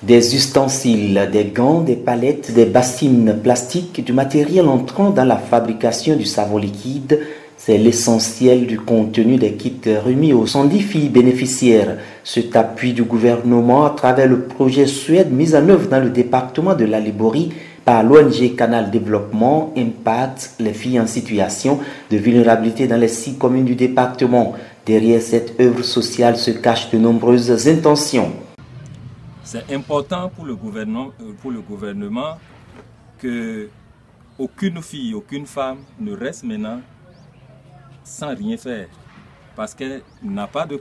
Des ustensiles, des gants, des palettes, des bassines plastiques, du matériel entrant dans la fabrication du savon liquide, c'est l'essentiel du contenu des kits remis aux 110 filles bénéficiaires. Cet appui du gouvernement à travers le projet Suède mis en œuvre dans le département de la Liborie par l'ONG Canal Développement impacte les filles en situation de vulnérabilité dans les 6 communes du département. Derrière cette œuvre sociale se cachent de nombreuses intentions. C'est important pour le gouvernement que aucune fille, aucune femme ne reste maintenant sans rien faire parce qu'elle n'a pas de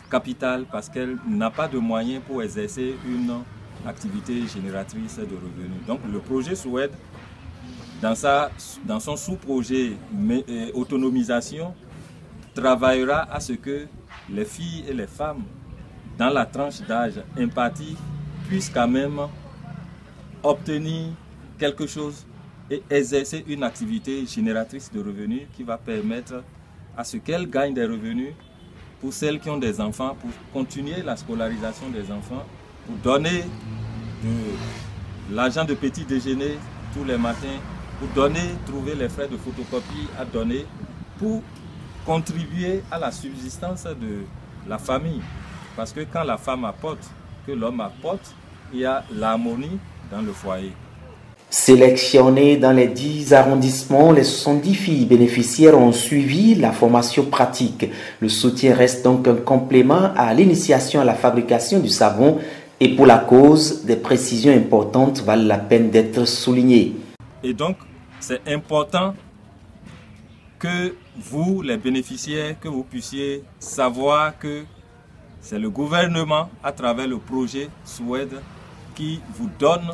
capital, parce qu'elle n'a pas de moyens pour exercer une activité génératrice de revenus. Donc le projet Suède, dans son sous-projet autonomisation, travaillera à ce que les filles et les femmes dans la tranche d'âge impartie puissent quand même obtenir quelque chose et exercer une activité génératrice de revenus qui va permettre à ce qu'elles gagnent des revenus pour celles qui ont des enfants, pour continuer la scolarisation des enfants, pour donner de l'argent de petit déjeuner tous les matins, pour trouver les frais de photocopie à donner, pour contribuer à la subsistance de la famille. Parce que quand la femme apporte, que l'homme apporte, il y a l'harmonie dans le foyer. Sélectionnées dans les 10 arrondissements, les 70 filles bénéficiaires ont suivi la formation pratique. Le soutien reste donc un complément à l'initiation à la fabrication du savon et pour la cause, des précisions importantes valent la peine d'être soulignées. Et donc, c'est important que vous, les bénéficiaires, que vous puissiez savoir que c'est le gouvernement, à travers le projet Suède, qui vous donne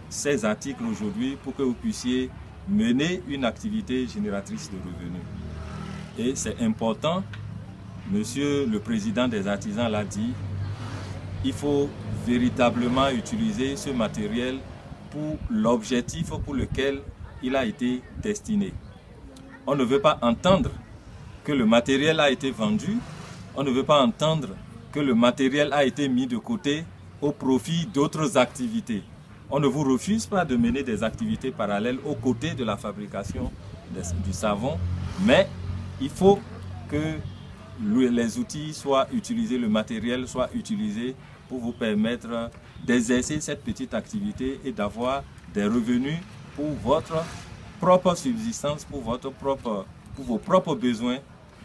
ces articles aujourd'hui pour que vous puissiez mener une activité génératrice de revenus. Et c'est important, monsieur le président des artisans l'a dit, il faut véritablement utiliser ce matériel pour l'objectif pour lequel il a été destiné. On ne veut pas entendre que le matériel a été vendu, on ne veut pas entendre que le matériel a été mis de côté au profit d'autres activités. On ne vous refuse pas de mener des activités parallèles aux côtés de la fabrication du savon, mais il faut que les outils soient utilisés, le matériel soit utilisé pour vous permettre d'exercer cette petite activité et d'avoir des revenus pour votre propre subsistance, pour vos propres besoins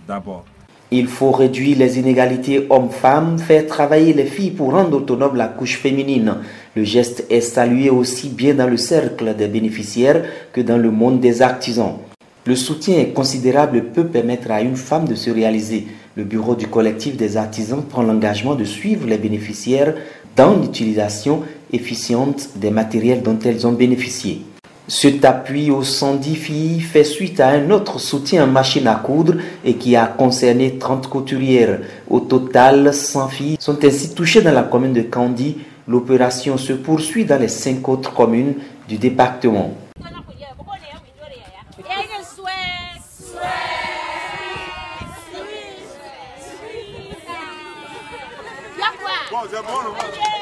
d'abord. Il faut réduire les inégalités hommes-femmes, faire travailler les filles pour rendre autonome la couche féminine. Le geste est salué aussi bien dans le cercle des bénéficiaires que dans le monde des artisans. Le soutien est considérable et peut permettre à une femme de se réaliser. Le bureau du collectif des artisans prend l'engagement de suivre les bénéficiaires dans l'utilisation efficiente des matériels dont elles ont bénéficié. Cet appui aux 110 filles fait suite à un autre soutien en machine à coudre et qui a concerné 30 couturières. Au total, 100 filles sont ainsi touchées dans la commune de Kandi. L'opération se poursuit dans les 5 autres communes du département. Bon, c'est bon,